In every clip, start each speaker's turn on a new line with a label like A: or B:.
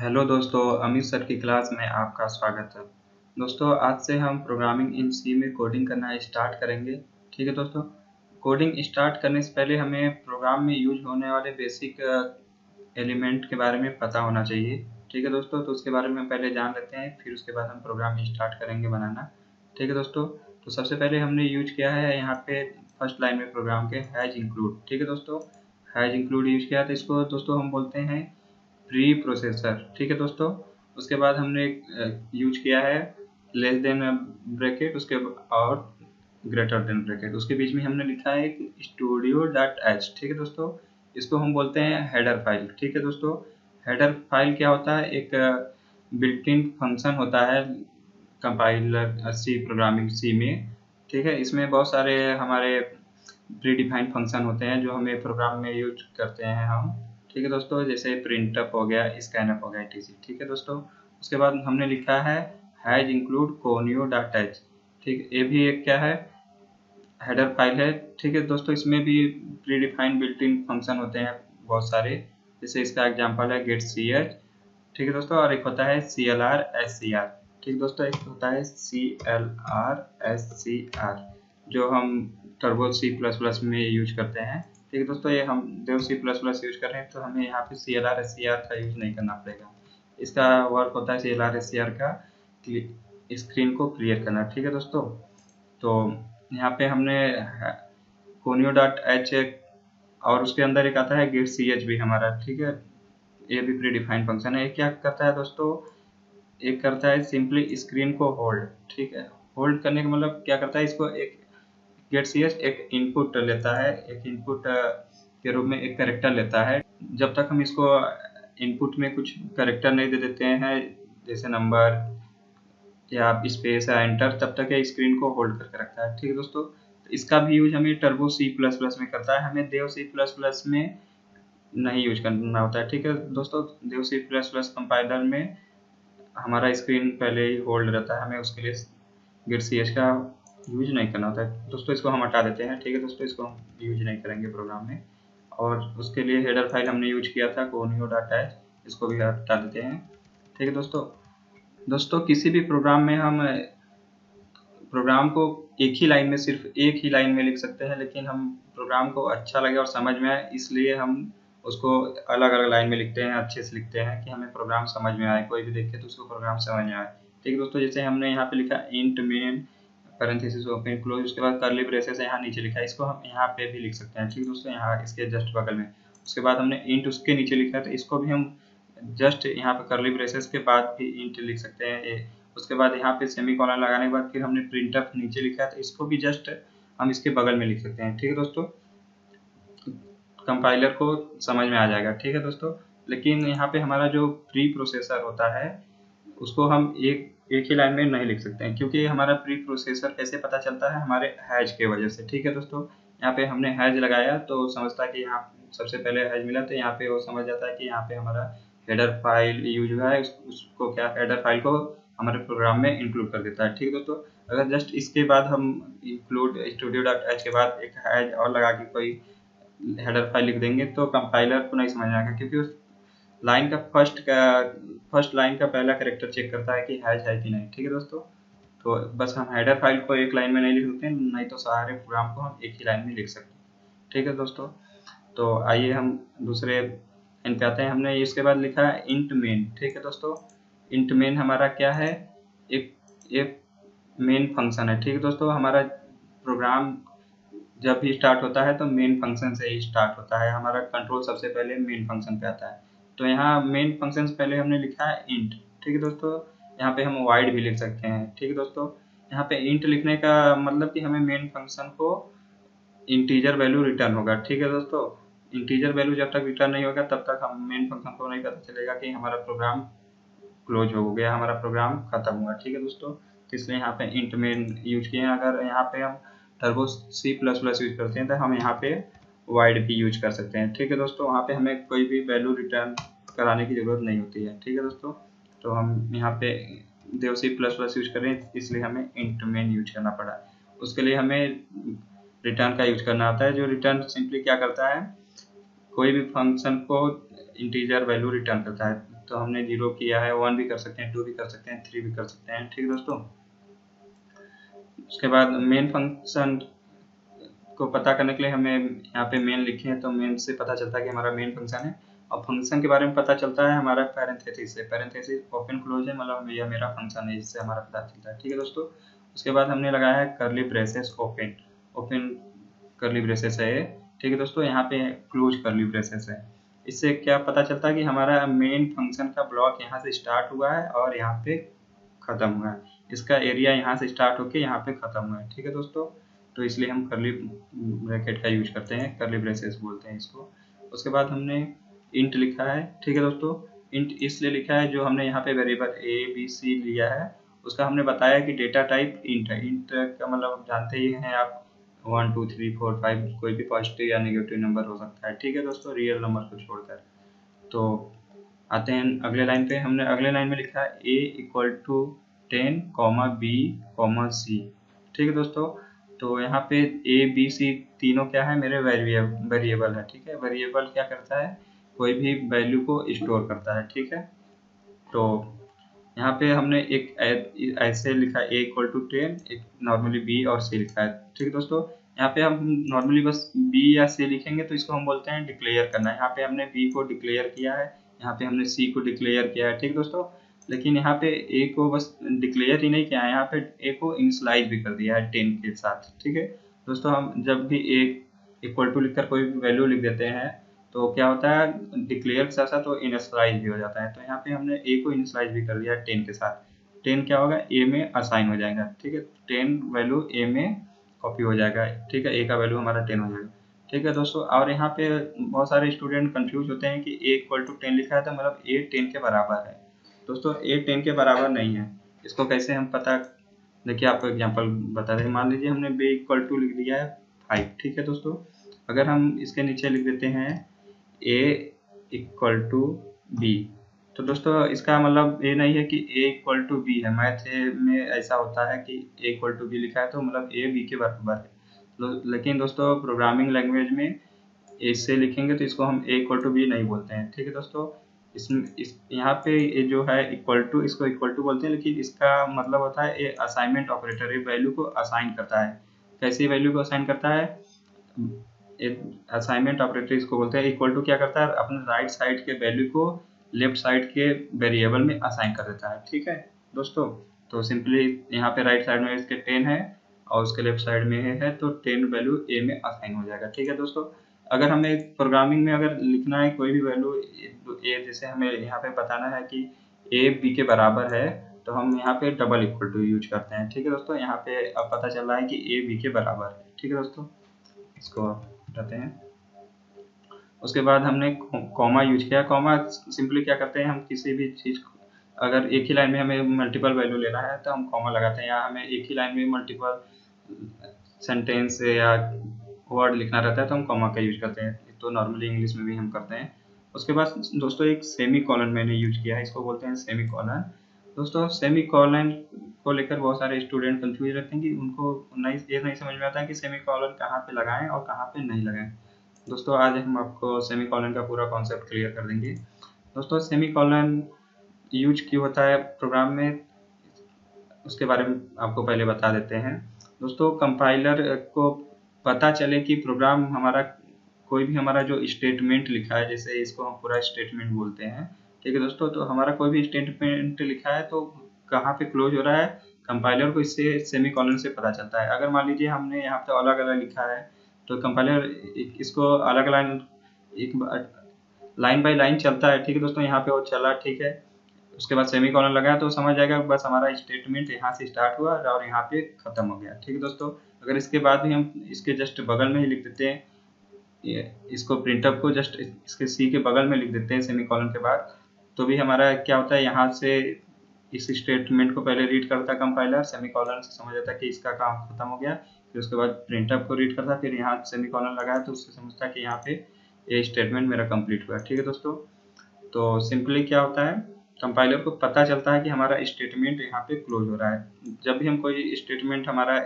A: Hello दोस्तों, Amit sir की class में आपका स्वागत है। दोस्तों, आज से हम प्रोग्रामिंग इन सी में कोडिंग करना स्टार्ट करेंगे। ठीक है दोस्तों, कोडिंग स्टार्ट करने से पहले हमें प्रोग्राम में यूज होने वाले बेसिक एलिमेंट के बारे में पता होना चाहिए। ठीक है दोस्तों, तो उसके बारे में पहले जान लेते हैं, फिर उसके बाद हम प्रोग्राम स्टार्ट करेंगे बनाना। ठीक है दोस्तों, तो सबसे पहले हमने यूज किया है यहाँ पे फर्स्ट लाइन में प्रोग्राम के हैज इंक्लूड। ठीक है दोस्तों, हैज इंक्लूड यूज किया, तो इसको दोस्तों हम बोलते हैं प्री प्रोसेसर। ठीक है दोस्तों, उसके बाद हमने यूज किया है लेस देन ब्रैकेट उसके और ग्रेटर देन ब्रैकेट, उसके बीच में हमने लिखा है एक स्टूडियो डॉट एच। ठीक है दोस्तों, इसको हम बोलते हैं हेडर फाइल। ठीक है दोस्तों, हेडर फाइल क्या होता है? एक बिल्ट इन फंक्शन होता है कंपाइलर सी प्रोग्रामिंग सी में। ठीक है, इसमें बहुत सारे हमारे प्री डिफाइंड फंक्शन होते हैं जो हमें प्रोग्राम में यूज करते हैं हम। ठीक है दोस्तों, जैसे प्रिंटअप हो गया, स्कैनअप हो गया, etc। ठीक है दोस्तों, उसके बाद हमने लिखा है has include conio dot H. ठीक, ये भी एक क्या है? हेडर फाइल है। ठीक है दोस्तों, इसमें भी pre defined built in function होते हैं बहुत सारे, जैसे इसका एग्जांपल है गेट सी एच। ठीक है दोस्तों, और एक होता है C L R S C R. ठीक दोस्तों, एक होता है C L R S C R जो हम टर्बो सी प्लस प्लस में यूज करते हैं। ठीक है दोस्तों, ये हम Dev C plus plus use कर रहे हैं, तो हमें यहाँ पे C L R S C R का यूज नहीं करना पड़ेगा। इसका वर्क होता है C L R S C R का स्क्रीन को क्लियर करना। ठीक है दोस्तों, तो यहाँ पे हमने कोनियो डॉट एच और उसके अंदर एक आता है गेट सी एच भी हमारा। ठीक है, ये भी प्री डिफाइंड फंक्शन है। ये क्या करता है दोस्तों? एक करता है सिंपली स्क्रीन को होल्ड। ठीक है, होल्ड करने का मतलब क्या करता है? इसको एक गेट सी एच एक इनपुट लेता है, एक इनपुट के रूप में एक कैरेक्टर लेता है। जब तक हम इसको इनपुट में कुछ कैरेक्टर नहीं दे देते हैं, जैसे नंबर या स्पेस या एंटर, तब तक ये स्क्रीन को होल्ड करके रखता है। ठीक है दोस्तों, तो इसका भी यूज हमें टर्बो सी प्लस प्लस में करता है, हमें देव सी प्लस प्लस में नहीं यूज करना होता है। ठीक है दोस्तों, देव सी प्लस प्लस कंपाइलर में हमारा स्क्रीन पहले ही होल्ड रहता है, हमें उसके लिए गेट सी एच का यूज नहीं करना होता है। दोस्तों, इसको हम हटा देते हैं। ठीक है दोस्तों, इसको हम यूज नहीं करेंगे प्रोग्राम में। और उसके लिए हेडर फाइल हमने यूज किया था कोनियो डॉट एच, इसको भी हटा देते हैं। ठीक है दोस्तों, किसी भी प्रोग्राम में हम प्रोग्राम को एक ही लाइन में, सिर्फ एक ही लाइन में लिख सकते हैं, लेकिन हम प्रोग्राम को अच्छा लगे और समझ में आए, इसलिए हम उसको अलग अलग लाइन में लिखते हैं, अच्छे से लिखते हैं कि हमें प्रोग्राम समझ में आए, कोई भी देखे तो उसको प्रोग्राम समझ में आए। ठीक है दोस्तों, जैसे हमने यहाँ पे लिखा int main parenthesis open close, उसके बाद कर्ली ब्रेसेस यहाँ नीचे लिखा है, इसको हम यहाँ पे भी लिख सकते हैं। ठीक है दोस्तों, यहाँ इसके जस्ट बगल में। उसके बाद हमने इंट उसके नीचे लिखा है, तो इसको भी हम जस्ट यहाँ पे कर्ली ब्रेसेस के बाद भी इंट लिख सकते हैं। उसके बाद यहाँ पे सेमीकोलन लगाने के बाद फिर हमने प्रिंटफ नीचे लिखा है, तो इसको भी जस्ट हम इसके बगल में लिख सकते हैं। ठीक है दोस्तों, कंपाइलर को समझ में आ जाएगा। ठीक है दोस्तों, लेकिन यहाँ पे हमारा जो प्री प्रोसेसर होता है उसको हम एक ही लाइन में नहीं लिख सकते हैं, क्योंकि हमारा प्री प्रोसेसर कैसे पता चलता है? हमारे हैज के वजह से। ठीक है दोस्तों, यहाँ पे हमने हैज लगाया तो समझता है कि यहाँ सबसे पहले हैज मिला, तो यहाँ पे वो समझ जाता है कि यहाँ पे हमारा हेडर फाइल यूज हुआ है, उसको क्या हेडर फाइल को हमारे प्रोग्राम में इंक्लूड कर देता है। ठीक है दोस्तों, अगर जस्ट इसके बाद हम इंक्लूड स्टूडियो डॉट एच के बाद एक हैज और लगा के कोई हेडर फाइल लिख देंगे तो कंपाइलर को नहीं समझ में आएगा, क्योंकि उस लाइन का फर्स्ट लाइन का पहला कैरेक्टर चेक करता है कि हैज है कि नहीं। ठीक है दोस्तों, तो बस हम हेडर फाइल को एक लाइन में नहीं लिख सकते, नहीं तो सारे प्रोग्राम को हम एक ही लाइन में लिख सकते हैं। ठीक है दोस्तों, तो आइए हम दूसरे इन पे आते हैं। हमने इसके बाद लिखा है इंट मेन। ठीक है दोस्तों, इंट मेन हमारा क्या है? एक मेन फंक्शन है। ठीक है दोस्तों, हमारा प्रोग्राम जब भी स्टार्ट होता है तो मेन फंक्शन से ही स्टार्ट होता है, हमारा कंट्रोल सबसे पहले मेन फंक्शन पे आता है। तो यहाँ मेन फंक्शन से पहले हमने लिखा है इंट। ठीक है दोस्तों, यहाँ पे हम वाइड भी लिख सकते हैं। ठीक है दोस्तों, यहाँ पे इंट लिखने का मतलब कि हमें मेन फंक्शन को इंटीजर वैल्यू रिटर्न होगा। ठीक है दोस्तों, इंटीजर वैल्यू जब तक रिटर्न नहीं होगा तब तक हम मेन फंक्शन को नहीं पता चलेगा कि हमारा प्रोग्राम क्लोज हो गया, हमारा प्रोग्राम खत्म हुआ। ठीक है दोस्तों, तो इसलिए यहाँ पे इंट मेन यूज किए हैं। अगर यहाँ पे हम Turbo C plus plus use करते हैं तो हम यहाँ पे वाइड भी यूज कर सकते हैं। ठीक है दोस्तों, वहाँ पे हमें कोई भी वैल्यू रिटर्न कराने की जरूरत नहीं होती है। ठीक है दोस्तों, तो हम यहाँ पे देव सी प्लस प्लस यूज कर रहे हैं, इसलिए हमें इंट मेन यूज करना पड़ा। उसके लिए हमें रिटर्न का यूज करना आता है, जो रिटर्न सिंपली क्या करता है? कोई भी फंक्शन को इंटीजर वैल्यू रिटर्न करता है। तो हमने 0 किया है, 1 भी कर सकते हैं, 2 भी कर सकते हैं, 3 भी कर सकते हैं। ठीक है दोस्तों, उसके बाद मेन फंक्शन को पता करने के लिए हमें यहाँ पे मेन लिखे हैं, तो मेन से पता चलता है कि हमारा मेन फंक्शन है। और फंक्शन के बारे में पता चलता है हमारा पैरेंथेसिस से, पैरेंथेसिस ओपन क्लोज है, मतलब यह मेरा फंक्शन है, इससे हमारा पता चलता है। ठीक है दोस्तों, उसके बाद हमने लगाया है curly braces open, open curly braces है ये। ठीक है दोस्तों, यहाँ पे क्लोज कर्ली ब्रेसेस है। इससे क्या पता चलता है कि हमारा मेन फंक्शन का ब्लॉक यहाँ से स्टार्ट हुआ है और यहाँ पे खत्म हुआ है, इसका एरिया यहाँ से स्टार्ट होके यहाँ पे खत्म हुआ है। ठीक है दोस्तों, तो इसलिए हम कर्ली ब्रैकेट का यूज करते हैं, कर्ली ब्रेसेस बोलते हैं इसको। उसके बाद हमने इंट लिखा है। ठीक है दोस्तों, इंट इसलिए लिखा है, जो हमने यहाँ पे वेरिएबल ABC लिया है उसका हमने बताया कि डेटा टाइप इंट है। इंट का मतलब जानते ही हैं आप, 1 2 3 4 5 कोई भी पॉजिटिव या नेगेटिव नंबर हो सकता है। ठीक है दोस्तों, रियल नंबर को छोड़कर। तो आते हैं अगले लाइन पे, हमने अगले लाइन में लिखा है A = 10, B, C। ठीक है दोस्तों, तो यहाँ पे ABC तीनों क्या है, मेरे वेरिएबल है। ठीक है, वेरिएबल क्या करता है, कोई भी वैल्यू को स्टोर करता है। ठीक है, तो यहाँ पे हमने एक ऐसे लिखा A = 10, एक नॉर्मली B और C लिखा है। ठीक है दोस्तों, यहाँ पे हम नॉर्मली बस B या C लिखेंगे तो इसको हम बोलते हैं डिक्लेयर करना। यहाँ पे हमने B को डिक्लेयर किया है, यहाँ पे हमने C को डिक्लेयर किया है। ठीक दोस्तों, लेकिन यहाँ पे A को बस डिक्लेयर ही नहीं किया है, यहाँ पे A को इनिशियलाइज भी कर दिया है 10 के साथ। ठीक है दोस्तों, हम जब भी A = लिखकर कोई भी वैल्यू लिख देते हैं तो क्या होता है, डिक्लेयर के साथ साथ वो इनिशियलाइज भी हो जाता है। तो यहाँ पे हमने A को इनिशियलाइज भी कर दिया 10 के साथ। 10 क्या होगा, A में असाइन हो जाएगा। ठीक है, 10 वैल्यू A में कॉपी हो जाएगा। ठीक है, A का वैल्यू हमारा 10 हो जाएगा। ठीक है दोस्तों, और यहाँ पे बहुत सारे स्टूडेंट कंफ्यूज होते हैं कि A = 10 लिखा है तो मतलब A 10 के बराबर है। दोस्तों A 10 के बराबर नहीं है, इसको कैसे हम पता, देखिए आपको एग्जांपल बता दें। मान लीजिए हमने B = लिख दिया है 5। ठीक है दोस्तों, अगर हम इसके नीचे लिख देते हैं A = B, तो दोस्तों इसका मतलब ये नहीं है कि A = B है। मैथ में ऐसा होता है कि A = B लिखा है तो मतलब A B के बराबर है। लेकिन दोस्तों प्रोग्रामिंग लैंग्वेज में इससे लिखेंगे तो इसको हम A = B नहीं बोलते हैं। ठीक है दोस्तों, यहाँ पे ये जो है इक्वल टू, इसको इक्वल टू बोलते हैं, लेकिन इसका मतलब होता है ये असाइनमेंट ऑपरेटर, ये वैल्यू को असाइन करता है। कैसी वैल्यू को असाइन करता है, असाइनमेंट ऑपरेटर इसको बोलते हैं। इक्वल टू क्या करता है, अपने राइट साइड के वैल्यू को लेफ्ट साइड के वेरिएबल में असाइन कर देता है। ठीक है दोस्तों, तो सिंपली यहाँ पे राइट साइड में इसके 10 है और उसके लेफ्ट साइड में है, तो 10 वैल्यू A में असाइन हो जाएगा। ठीक है दोस्तों, अगर हमें प्रोग्रामिंग में अगर लिखना है कोई भी वैल्यू A, जैसे हमें यहाँ पे बताना है कि A B के बराबर है, तो हम यहाँ पे डबल इक्वल टू यूज करते हैं। ठीक है दोस्तों, यहाँ पे अब पता चल रहा है कि A B के बराबर है। ठीक है दोस्तों, इसको हटाते हैं। उसके बाद हमने कॉमा यूज किया। कॉमा सिंपली क्या करते हैं, हम किसी भी चीज़ को अगर एक ही लाइन में हमें मल्टीपल वैल्यू लेना है तो हम कॉमा लगाते हैं, या हमें एक ही लाइन में मल्टीपल सेंटेंस या वर्ड लिखना रहता है तो हम कॉमा का यूज करते हैं। तो नॉर्मली इंग्लिश में भी हम करते हैं। उसके बाद दोस्तों एक सेमी कॉलन मैंने यूज किया है, इसको बोलते हैं सेमी कॉलन। दोस्तों सेमी कॉलन को लेकर बहुत सारे स्टूडेंट कंफ्यूज रहते हैं कि उनको ये नहीं समझ में आता है कि सेमी कॉलन कहाँ पे लगाएं और कहाँ पे नहीं लगाएं। दोस्तों आज हम आपको सेमी कॉलन का पूरा कॉन्सेप्ट क्लियर कर देंगे। दोस्तों सेमी कॉलन यूज क्यों होता है प्रोग्राम में, उसके बारे में आपको पहले बता देते हैं। दोस्तों कंपाइलर को पता चले कि प्रोग्राम हमारा कोई भी हमारा जो स्टेटमेंट लिखा है, जैसे इसको हम पूरा स्टेटमेंट बोलते हैं। ठीक है दोस्तों, तो हमारा कोई भी स्टेटमेंट लिखा है तो कहाँ पे क्लोज हो रहा है, कंपाइलर को इससे सेमी कॉलन से पता चलता है। अगर मान लीजिए हमने यहाँ पे अलग अलग लिखा है तो कंपाइलर इसको अलग अलग एक लाइन बाय लाइन चलता है। ठीक है दोस्तों, यहाँ पे वो चला, ठीक है, उसके बाद सेमी कॉलन लगाया तो समझ जाएगा बस हमारा स्टेटमेंट यहाँ से स्टार्ट हुआ और यहाँ पे खत्म हो गया। ठीक है दोस्तों, अगर इसके बाद भी हम इसके जस्ट बगल में ही लिख देते हैं, इसको प्रिंटअप को जस्ट इसके C के बगल में लिख देते हैं सेमी कॉलन के बाद, तो भी हमारा क्या होता है, यहाँ से इस स्टेटमेंट को पहले रीड करता कंपाइलर, सेमी कॉलन से समझ जाता कि इसका काम खत्म हो गया, फिर उसके बाद प्रिंटअप को रीड करता, फिर यहाँ सेमी कॉलन लगाया तो उससे समझता कि यहाँ पे ये स्टेटमेंट मेरा कंप्लीट हुआ। ठीक है दोस्तों, तो सिंपली क्या होता है, कंपाइलर को पता चलता है कि हमारा स्टेटमेंट यहाँ पे क्लोज हो रहा है। जब भी हम कोई स्टेटमेंट हमारा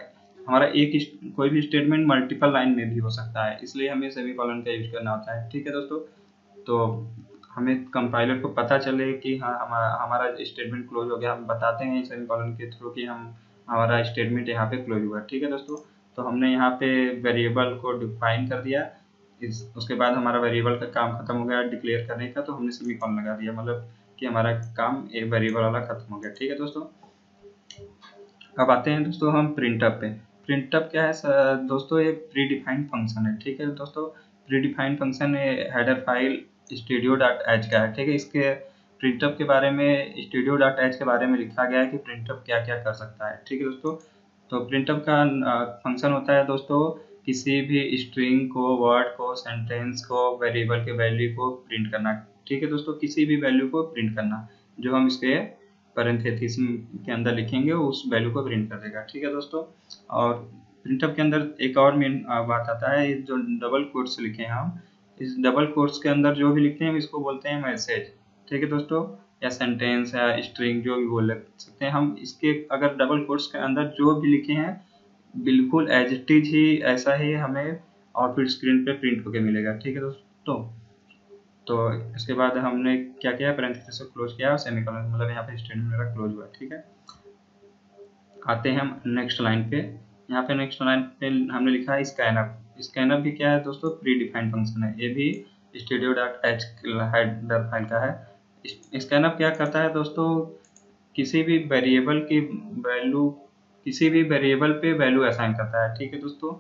A: एक कोई भी स्टेटमेंट मल्टीपल लाइन में भी हो सकता है, इसलिए हमें सेमीकोलन का यूज करना होता है। ठीक है दोस्तों, तो हमें कंपाइलर को पता चले कि हाँ हमारा स्टेटमेंट क्लोज हो गया, हम बताते हैं सेमीकोलन के थ्रू कि हमारा स्टेटमेंट यहाँ पे क्लोज हुआ। ठीक है दोस्तों, तो हमने यहाँ पे वेरिएबल को डिफाइन कर दिया। उसके बाद हमारा वेरिएबल का काम खत्म हो गया डिक्लेयर करने का, तो हमने सेमीकोलन लगा दिया, मतलब कि हमारा काम एक वेरिएबल वाला खत्म हो गया। ठीक है दोस्तों, अब आते हैं दोस्तों हम प्रिंटअप पे। प्रिंटअप क्या है दोस्तों, ये प्री डिफाइंड फंक्शन है। ठीक है दोस्तों, pre defined function header file studio.h का है। ठीक है, इसके प्रिंटअप के बारे में studio.h के बारे में लिखा गया है कि प्रिंटअप क्या क्या कर सकता है। ठीक है दोस्तों, तो प्रिंटअप का फंक्शन होता है दोस्तों किसी भी स्ट्रिंग को, वर्ड को, सेंटेंस को, वेरिएबल के वैल्यू को प्रिंट करना। ठीक है दोस्तों, किसी भी वैल्यू को प्रिंट करना जो हम इसके पैरेंथेसिस के अंदर लिखेंगे उस वैल्यू को प्रिंट कर देगा। ठीक है दोस्तों, और प्रिंटअप के अंदर एक और मेन बात आता है, जो डबल कोट्स लिखे हैं हम, इस डबल कोट्स के अंदर जो भी लिखते हैं इसको बोलते हैं मैसेज। ठीक है दोस्तों, या सेंटेंस या स्ट्रिंग जो भी बोल सकते हैं हम, इसके अगर डबल कोट्स के अंदर जो भी लिखे हैं बिल्कुल एज इट इज ही ऐसा ही हमें आउटपुट स्क्रीन पे प्रिंट होके मिलेगा। ठीक है दोस्तों, तो इसके बाद हमने क्या किया, पैरेंथेसिस को क्लोज किया, सेमीकोलन, मतलब यहाँ पे स्टेटमेंट मेरा क्लोज हुआ। ठीक है, आते हैं हम नेक्स्ट लाइन पे। यहाँ पे नेक्स्ट लाइन पे हमने लिखा है स्कैनअप। स्कैनअप भी क्या है दोस्तों, प्री डिफाइंड फंक्शन है, ये भी studio.h हेडर फाइल का है। स्कैनअप क्या करता है दोस्तों, किसी भी वेरिएबल की वैल्यू, किसी भी वेरिएबल पे वैल्यू असाइन करता है। ठीक है दोस्तों,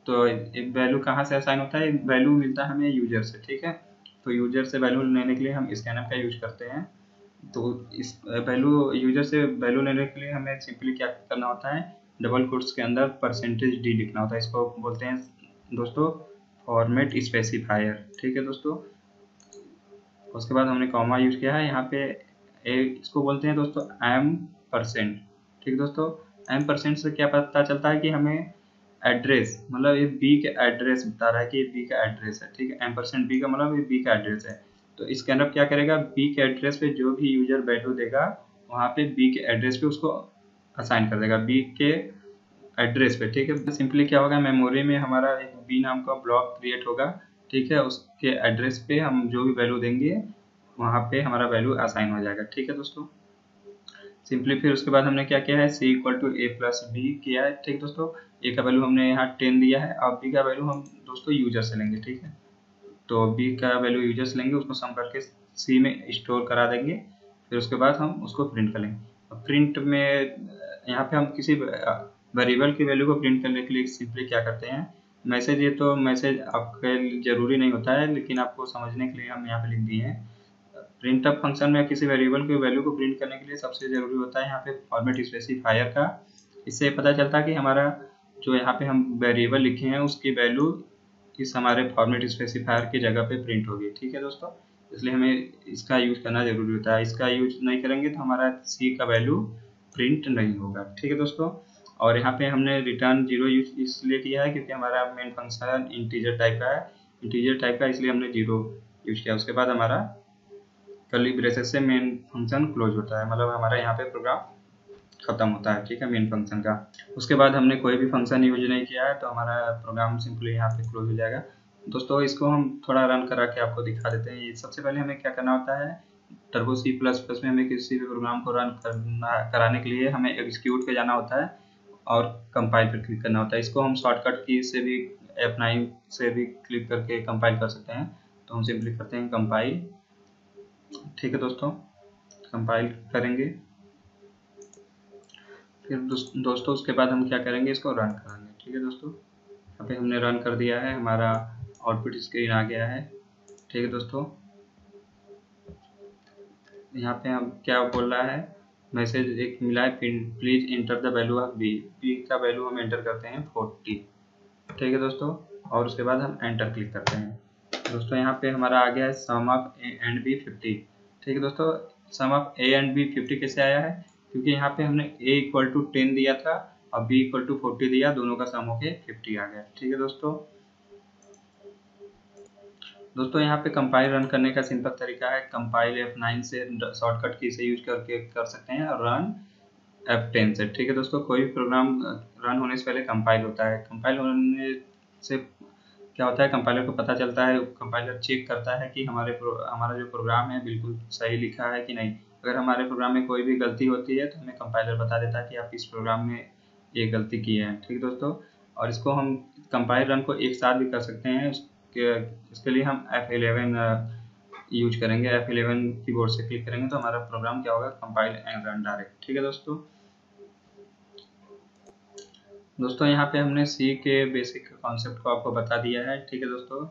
A: तो एक वैल्यू कहाँ से असाइन होता है, वैल्यू मिलता है हमें यूजर से। ठीक है, तो यूजर से वैल्यू लेने के लिए हम स्कैनअप का यूज करते हैं। तो इस वैल्यू, यूजर से वैल्यू लेने के लिए हमें सिंपली क्या करना होता है, डबल कोट्स के अंदर %d लिखना होता है। इसको बोलते हैं दोस्तों फॉर्मेट स्पेसिफायर। ठीक है दोस्तों, उसके बाद हमने कॉमा यूज किया है यहाँ पे, इसको बोलते हैं दोस्तों %। ठीक है दोस्तों, %, से क्या पता चलता है कि हमें एड्रेस, मतलब ये बी का एड्रेस बता रहा है कि ये बी का एड्रेस है। ठीक है, %b का मतलब ये बी का एड्रेस है। तो स्कैनअप क्या करेगा, बी के एड्रेस पे जो भी यूजर वैल्यू देगा वहाँ पे बी के एड्रेस पे उसको असाइन कर देगा, बी के एड्रेस पे। ठीक है, सिंपली क्या होगा, मेमोरी में हमारा एक बी नाम का ब्लॉक क्रिएट होगा। ठीक है, उसके एड्रेस पे हम जो भी वैल्यू देंगे वहाँ पे हमारा वैल्यू असाइन हो जाएगा। ठीक है दोस्तों, सिंपली फिर उसके बाद हमने क्या किया है, c = a+b किया है। ठीक दोस्तों, a का वैल्यू हमने यहाँ 10 दिया है, अब b का वैल्यू हम दोस्तों यूजर से लेंगे। ठीक है, तो b का वैल्यू यूजर से लेंगे, उसको सम करके c में स्टोर करा देंगे, फिर उसके बाद हम उसको प्रिंट कर लेंगे। प्रिंट में यहाँ पे हम किसी वेरिएबल की वैल्यू को प्रिंट करने के लिए सिंपली क्या करते हैं, मैसेज, ये तो मैसेज आपके जरूरी नहीं होता है, लेकिन आपको समझने के लिए हम यहाँ पे लिख दिए हैं। प्रिंटअप फंक्शन में किसी वेरिएबल की वैल्यू को प्रिंट करने के लिए सबसे जरूरी होता है यहाँ पे फॉर्मेट स्पेसिफायर का। इससे पता चलता है कि हमारा जो यहाँ पे हम वेरिएबल लिखे हैं उसकी वैल्यू इस हमारे फॉर्मेट स्पेसिफायर की जगह पे प्रिंट होगी। ठीक है दोस्तों, इसलिए हमें इसका यूज करना जरूरी होता है। इसका यूज नहीं करेंगे तो हमारा सी का वैल्यू प्रिंट नहीं होगा। ठीक है दोस्तों, और यहाँ पे हमने रिटर्न 0 यूज इसलिए किया है क्योंकि हमारा मेन फंक्शन इंटीजर टाइप का है, इंटीजर टाइप का, इसलिए हमने 0 यूज किया। उसके बाद हमारा कर्ली ब्रेसेस से मेन फंक्शन क्लोज होता है, मतलब हमारा यहाँ पे प्रोग्राम खत्म होता है। ठीक है, मेन फंक्शन का। उसके बाद हमने कोई भी फंक्शन यूज नहीं किया है तो हमारा प्रोग्राम सिंपली यहाँ पे क्लोज हो जाएगा। दोस्तों इसको हम थोड़ा रन करा के आपको दिखा देते हैं। सबसे पहले हमें क्या करना होता है, टर्बो C++ में हमें किसी भी प्रोग्राम को रन कराने के लिए हमें एग्जीक्यूट पे जाना होता है और कंपाइल पर क्लिक करना होता है। इसको हम शॉर्टकट की से भी F9 से भी क्लिक करके कंपाइल कर सकते हैं। तो हम सिंपली करते हैं कंपाइल। ठीक है दोस्तों, कंपाइल करेंगे, फिर दोस्तों उसके बाद हम क्या करेंगे, इसको रन करेंगे। ठीक है दोस्तों, यहाँ पे हमने रन कर दिया है, हमारा आउटपुट स्क्रीन आ गया है। ठीक है दोस्तों, यहाँ पे हम क्या बोल रहा है, मैसेज एक मिला है, please enter the value of B. B का वैल्यू हम एंटर करते हैं 40। ठीक है दोस्तों, और उसके बाद हम एंटर क्लिक करते हैं। दोस्तों यहाँ पे हमारा आ गया है सम ऑफ ए एंड बी 50। ठीक है दोस्तों, सम ऑफ ए एंड बी 50 कैसे आया है, क्योंकि यहाँ पे हमने a = 10 दिया था और b = 40 दिया, दोनों का सम होके 50 आ गया। ठीक है दोस्तों यहाँ पे कंपाइल रन करने का सिंपल तरीका है, कंपाइल F9 से शॉर्टकट की से यूज करके कर सकते हैं, और रन F10 से। ठीक है दोस्तों, कोई भी प्रोग्राम रन होने से पहले कंपाइल होता है। कंपाइल होने से क्या होता है, कंपाइलर को पता चलता है, कंपाइलर चेक करता है कि हमारा जो प्रोग्राम है बिल्कुल सही लिखा है कि नहीं। अगर हमारे प्रोग्राम में कोई भी गलती होती है तो हमें कंपाइलर बता देता है कि आप इस प्रोग्राम में ये गलती की है। ठीक है दोस्तों, और इसको हम कंपाइल रन को एक साथ भी कर सकते हैं। इसके लिए हम F11 यूज करेंगे। F11 कीबोर्ड से क्लिक करेंगे तो हमारा प्रोग्राम क्या होगा, कंपाइल एंड रन डायरेक्ट। ठीक है दोस्तों यहाँ पे हमने सी के बेसिक कॉन्सेप्ट को आपको बता दिया है। ठीक है दोस्तों,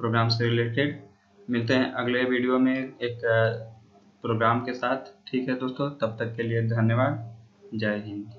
A: प्रोग्राम से रिलेटेड। मिलते हैं अगले वीडियो में एक प्रोग्राम के साथ। ठीक है दोस्तों, तब तक के लिए धन्यवाद। जय हिंद।